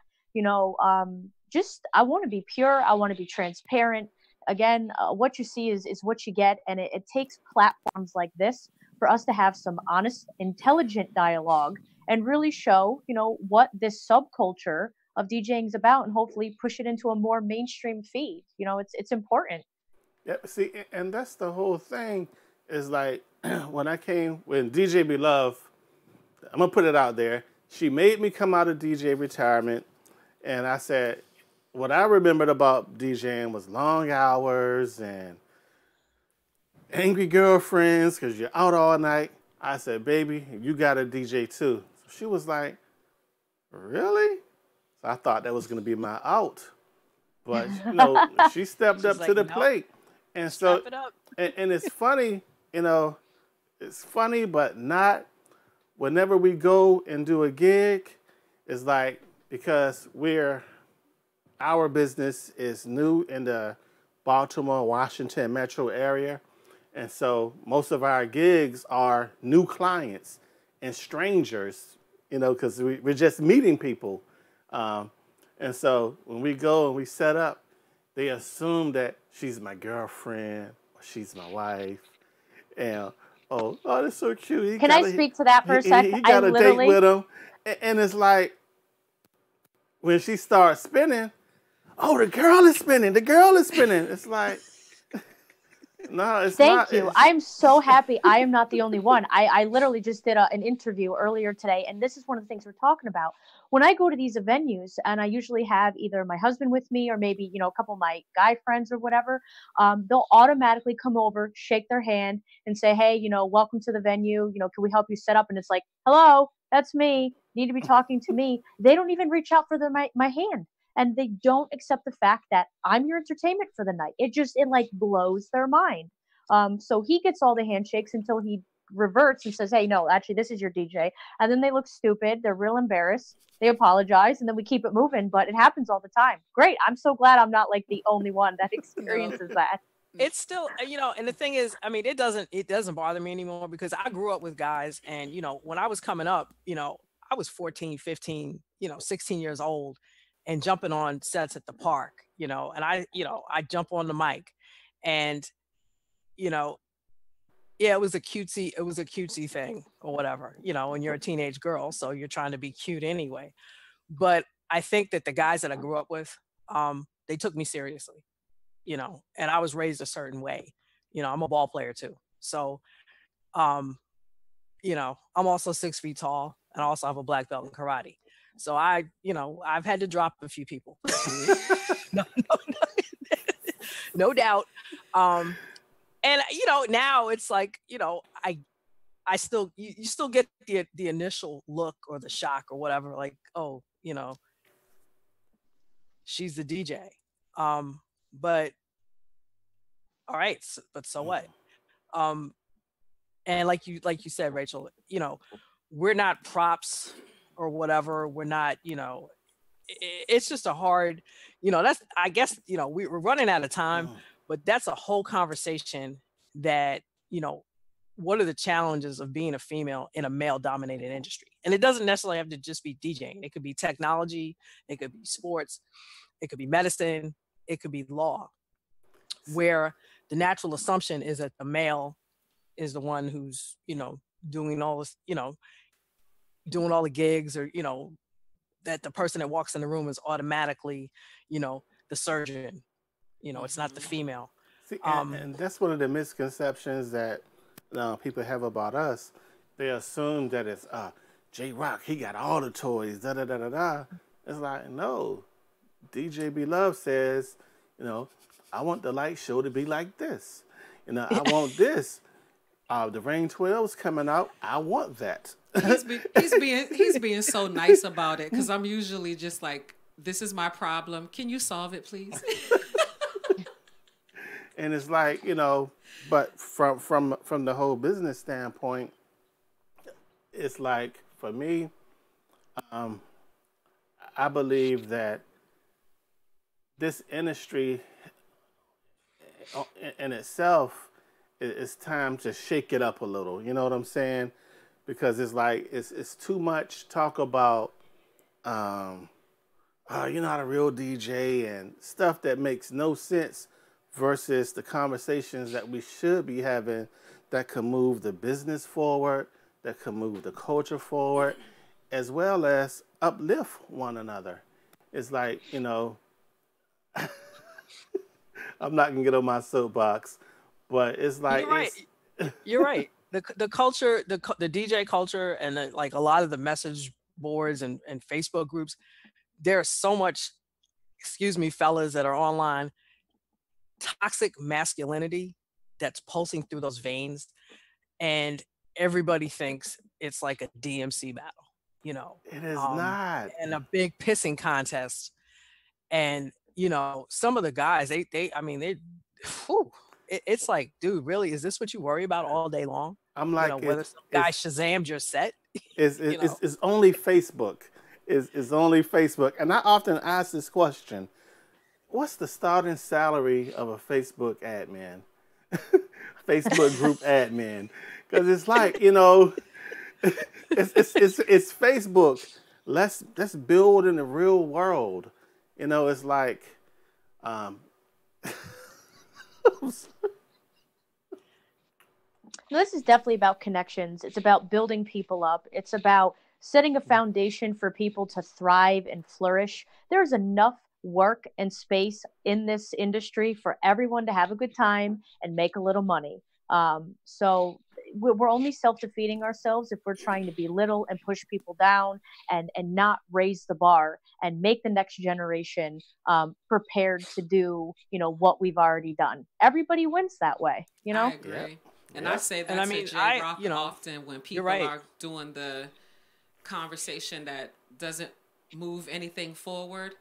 I want to be pure. I want to be transparent. Again, what you see is what you get. And it takes platforms like this for us to have some honest, intelligent dialogue and really show, what this subculture of DJing is about, and hopefully push it into a more mainstream feed. It's important. Yeah, see, and that's the whole thing, is like when DJ Beloved, I'm going to put it out there, she made me come out of DJ retirement, and I said, what I remembered about DJing was long hours and angry girlfriends because you're out all night. I said, baby, you got to DJ too. So she was like, really? So I thought that was going to be my out. But, she stepped up to the plate. And so, and it's funny, it's funny, but not. Whenever we go and do a gig, it's like, because our business is new in the Baltimore, Washington metro area. And so most of our gigs are new clients and strangers, because we're just meeting people. And so when we go and we set up, they assume that she's my girlfriend or she's my wife. And, oh, that's so cute. Can I speak to that for a second? He got a date with him. And it's like, when she starts spinning, oh, the girl is spinning. The girl is spinning. It's like, no, it's not. Thank you. I'm so happy I am not the only one. I literally just did an interview earlier today, and this is one of the things we're talking about. When I go to these venues, and I usually have either my husband with me or maybe, a couple of my guy friends or whatever, they'll automatically come over, shake their hand, and say, hey, welcome to the venue. Can we help you set up? And it's like, hello, that's me. Need to be talking to me. They don't even reach out for my hand. And they don't accept the fact that I'm your entertainment for the night. It blows their mind. So he gets all the handshakes until he reverts and says, hey, no, actually, this is your DJ. And then they look stupid. They're real embarrassed. They apologize, and then we keep it moving. But it happens all the time. Great. I'm so glad I'm not the only one that experiences that. It's still, and the thing is, it doesn't bother me anymore because I grew up with guys, and, when I was coming up, I was 14, 15, 16 years old, and jumping on sets at the park, and I jump on the mic, and, it was a cutesy thing or whatever, and you're a teenage girl, so you're trying to be cute anyway. But I think that the guys that I grew up with, they took me seriously, and I was raised a certain way. I'm a ball player too. So, I'm also 6 feet tall, and I also have a black belt in karate. So I've had to drop a few people. No doubt. And now it's like, I still, you still get the initial look or the shock or whatever, like, oh, she's the DJ. But all right, but so what? And like you said, Rachel, we're not props or whatever. We're not, it's just a hard, that's, I guess, we're running out of time, but that's a whole conversation that, what are the challenges of being a female in a male dominated industry? And it doesn't necessarily have to just be DJing. It could be technology. It could be sports. It could be medicine. It could be law, where the natural assumption is that the male is the one who's, doing all this, doing all the gigs, or, that the person that walks in the room is automatically, the surgeon. It's not the female. See, and that's one of the misconceptions that people have about us. They assume that it's J Rock, he got all the toys, da da da da da. It's like, no. DJ Be Love says, I want the light show to be like this. I want this. The Rain 12's coming out. I want that. He's being so nice about it, because I'm usually just like, this is my problem. Can you solve it, please? And it's like, but from the whole business standpoint, it's like, for me, I believe that this industry in itself, it's time to shake it up a little. You know what I'm saying? Because it's like, it's too much talk about, you're not a real DJ and stuff that makes no sense, versus the conversations that we should be having that can move the business forward, that can move the culture forward, as well as uplift one another. It's like, I'm not going to get on my soapbox, but it's like... You're right. You're right. The culture, the DJ culture, and a lot of the message boards and Facebook groups, there's so much, excuse me, fellas that are online, toxic masculinity that's pulsing through those veins. And everybody thinks it's like a DMC battle, you know, It is not. and a big pissing contest. And, you know, some of the guys, I mean, whew, it's like, dude, really, is this what you worry about all day long? I'm like, you know, whether some guy Shazammed your set. It's only Facebook. It's only Facebook. And I often ask this question: what's the starting salary of a Facebook admin? Facebook group admin? Because it's like, you know, it's Facebook. Let's build in the real world. You know, it's like, This is definitely about connections. It's about building people up. It's about setting a foundation for people to thrive and flourish. There's enough work and space in this industry for everyone to have a good time and make a little money. So we're only self-defeating ourselves if we're trying to belittle and push people down and not raise the bar and make the next generation prepared to do, you know, what we've already done. Everybody wins that way, you know? I agree. And I say that to J Rock often when people are doing the conversation that doesn't move anything forward.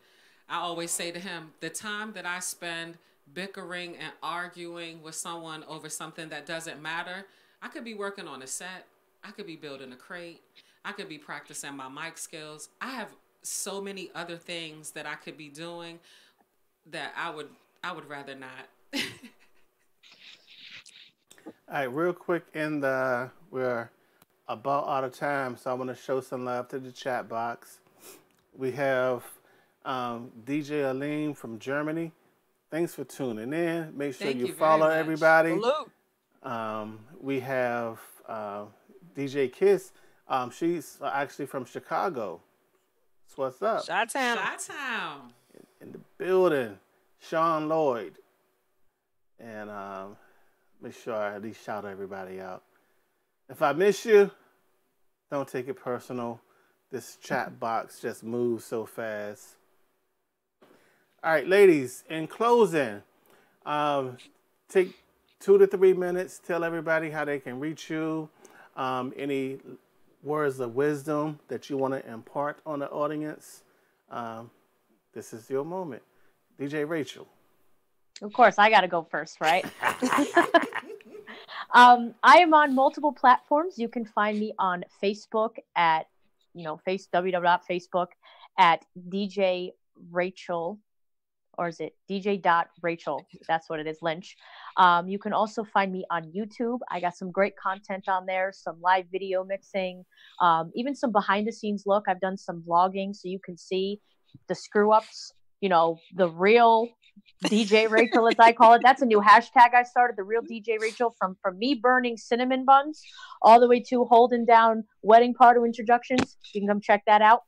I always say to him, the time that I spend bickering and arguing with someone over something that doesn't matter, I could be working on a set. I could be building a crate. I could be practicing my mic skills. I have so many other things that I could be doing that I would rather not. all right, real quick, we're about out of time, so I want to show some love to the chat box. We have DJ Aline from Germany. Thanks for tuning in. Make sure you follow everybody. We have DJ Kiss. She's actually from Chicago. So what's up? Chi-Town. In the building. Sean Lloyd. And make sure I at least shout everybody out. If I miss you, don't take it personal. This chat box just moves so fast. All right, ladies, in closing, take 2 to 3 minutes. Tell everybody how they can reach you. Any words of wisdom that you want to impart on the audience. This is your moment. DJ Rachel. Of course, I got to go first, right? I am on multiple platforms. You can find me on Facebook at, www.facebook at DJ Rachel, or is it DJ.Rachel? That's what it is, Lynch. You can also find me on YouTube. I got some great content on there, some live video mixing, even some behind the scenes look. I've done some vlogging so you can see the screw ups, the real DJ Rachel, as I call it. That's a new hashtag I started, the real DJ Rachel, from me burning cinnamon buns all the way to holding down wedding party introductions. You can come check that out.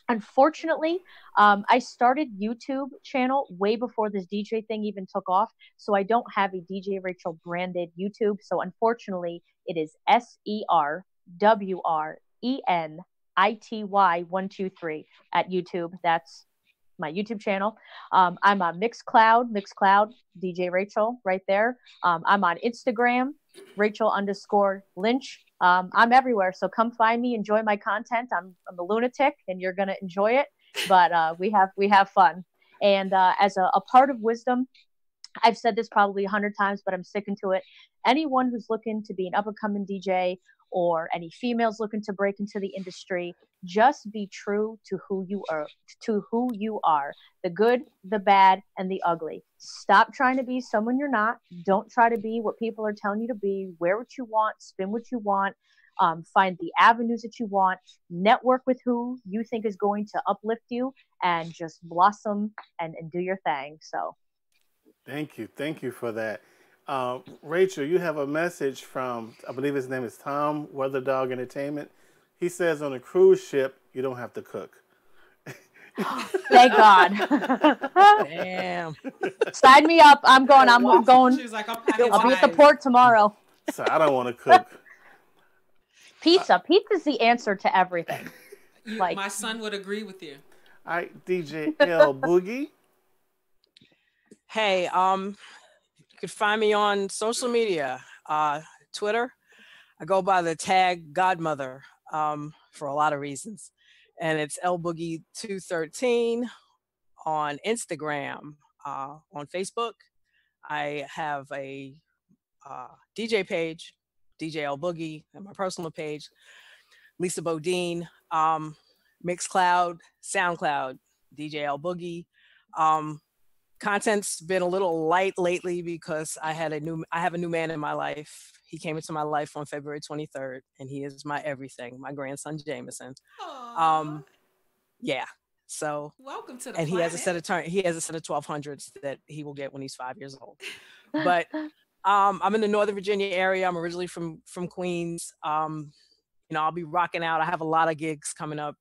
Unfortunately, I started YouTube channel way before this DJ thing even took off, so I don't have a DJ Rachel branded YouTube. So unfortunately, it is SERWRENITY123 at YouTube. That's my YouTube channel. I'm on Mixcloud, DJ Rachel right there. I'm on Instagram, Rachel_Lynch. I'm everywhere, so come find me, enjoy my content. I'm a lunatic, and you're gonna enjoy it. But we have fun. And as a part of wisdom, I've said this probably 100 times, but I'm sticking to it. Anyone who's looking to be an up-and-coming DJ, or any females looking to break into the industry, just be true to who you are, the good, the bad, and the ugly. Stop trying to be someone you're not. Don't try to be what people are telling you to be. Wear what you want, spin what you want, find the avenues that you want, network with who you think is going to uplift you, and just blossom and do your thing. So thank you for that. Rachel, you have a message from, I believe his name is Tom, Weather Dog Entertainment. He says on a cruise ship, you don't have to cook. Thank God. Damn. Sign me up. I'm going. She's like, I'll be at the port tomorrow. So I don't want to cook. Pizza. Pizza's the answer to everything. Like, my son would agree with you. All right, DJ L Boogie. Hey, you could find me on social media, Twitter. I go by the tag Godmother for a lot of reasons. And it's L Boogie 213 on Instagram. On Facebook, I have a DJ page, DJ L Boogie, and my personal page, Lisa Bodine, Mixcloud, SoundCloud, DJ L Boogie. Content's been a little light lately because I have a new man in my life. He came into my life on February 23rd, and he is my everything, my grandson Jameson. Aww. Yeah. So Welcome to the and planet. he has a set of 1200s that he will get when he's 5 years old. But I'm in the Northern Virginia area. I'm originally from Queens. I'll be rocking out. I have a lot of gigs coming up.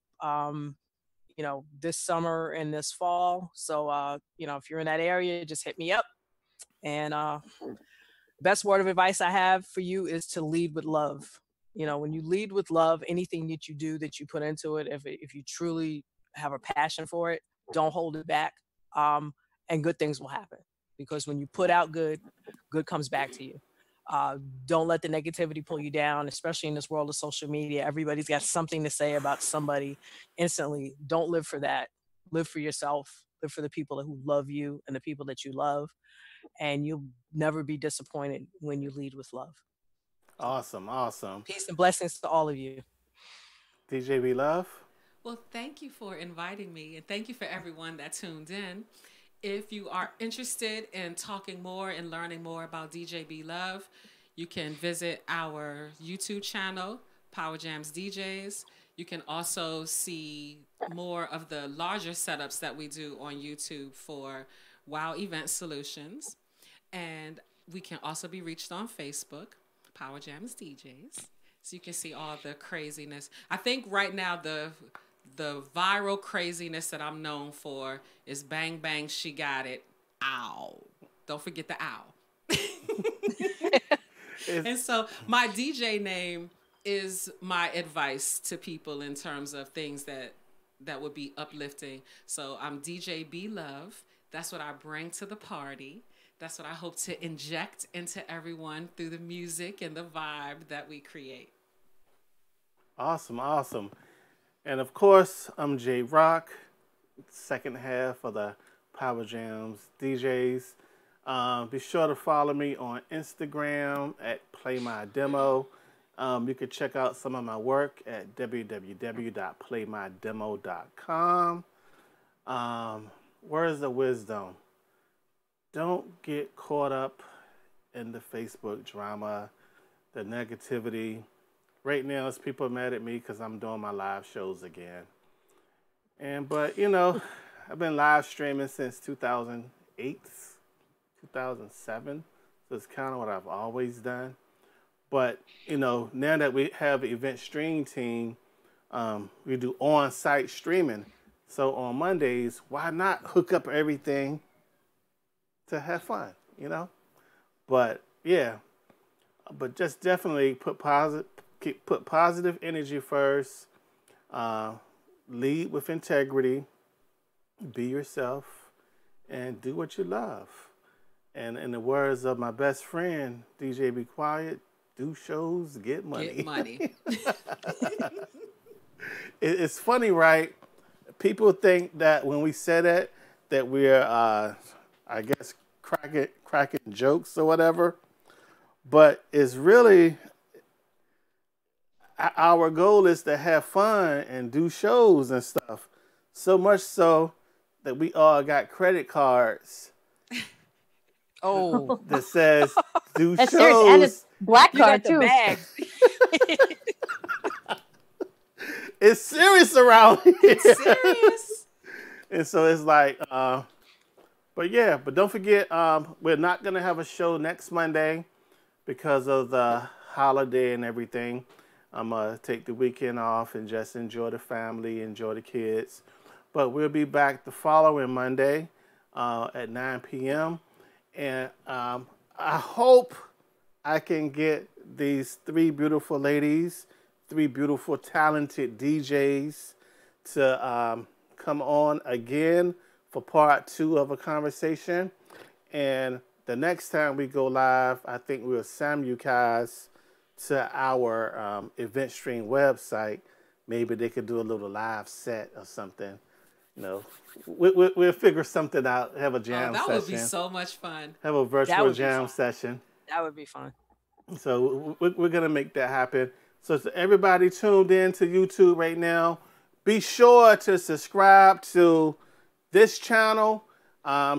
This summer and this fall. So, if you're in that area, just hit me up. And best word of advice I have for you is to lead with love. When you lead with love, anything that you do, that you put into it, if you truly have a passion for it, don't hold it back. And good things will happen, because when you put out good comes back to you. Don't let the negativity pull you down, especially in this world of social media. Everybody's got something to say about somebody instantly. Don't live for that. Live for yourself. Live for the people who love you and the people that you love. And you'll never be disappointed when you lead with love. Awesome, awesome. Peace and blessings to all of you. DJ B Love. Well, thank you for inviting me, and thank you for everyone that tuned in. If you are interested in talking more and learning more about DJ B Love, you can visit our YouTube channel, Power Jams DJs. You can also see more of the larger setups that we do on YouTube for Wow Event Solutions. And we can also be reached on Facebook, Power Jams DJs. So you can see all the craziness. I think right now the viral craziness that I'm known for is Bang Bang She Got It. Ow. Don't forget the ow. And so my DJ name is my advice to people in terms of things that would be uplifting. So I'm DJ B Love. That's what I bring to the party. That's what I hope to inject into everyone through the music and the vibe that we create. Awesome, awesome. And of course, I'm J Rock, second half of the Power Jams DJs. Be sure to follow me on Instagram at PlayMyDemo. You can check out some of my work at www.playmydemo.com. Where's the wisdom? Don't get caught up in the Facebook drama, the negativity. Right now, it's people mad at me because I'm doing my live shows again. But I've been live streaming since 2008, 2007. So it's kind of what I've always done. But, now that we have an event stream team, we do on-site streaming. So on Mondays, why not hook up everything to have fun, But, yeah. But just definitely put positive energy first. Lead with integrity. Be yourself. And do what you love. And in the words of my best friend, DJ Be Quiet, do shows, get money. Get money. It's funny, right? People think that when we say that we're, I guess, cracking jokes or whatever. But it's really, our goal is to have fun and do shows and stuff. So much so that we all got credit cards. Oh, that says do That's shows. serious. And it's black you card got the too. bag. It's serious around here. It's serious. And so it's like, but don't forget, we're not going to have a show next Monday because of the holiday and everything. I'm going to take the weekend off and just enjoy the family, enjoy the kids. But we'll be back the following Monday at 9 p.m. And I hope I can get these three beautiful ladies, three beautiful, talented DJs to come on again for part 2 of a conversation. And the next time we go live, I think we'll send you guys to our event stream website. Maybe they could do a little live set or something. You know, we'll figure something out. Have a jam that session. would be so much fun. Have a virtual jam session. That would be fun. So we're going to make that happen. So to everybody tuned in to YouTube right now, be sure to subscribe to this channel.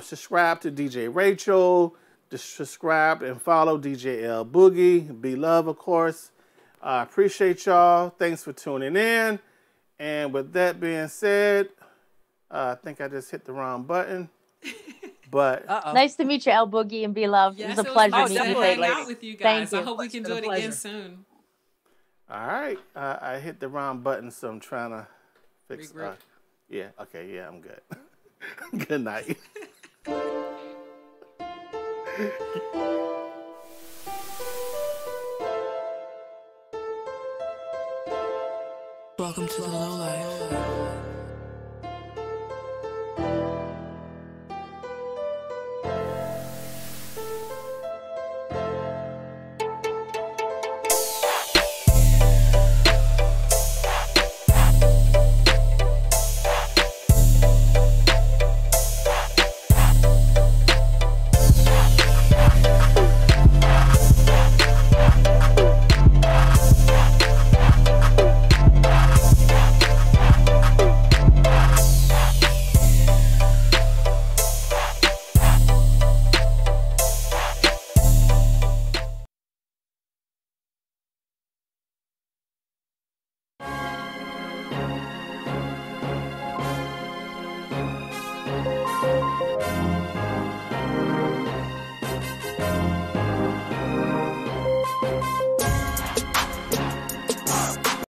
Subscribe to DJ Rachel. Subscribe and follow DJ L Boogie. Be love, of course. Appreciate y'all. Thanks for tuning in. And with that being said, I think I just hit the wrong button. But nice to meet you, L Boogie and Be Love. Yes, it was a pleasure nice meeting to you. hang out with you guys. Thank you. I hope we can do it again soon. All right. I hit the wrong button, so I'm trying to fix it. Yeah. Okay. Yeah, I'm good. Good night. Welcome to the low life.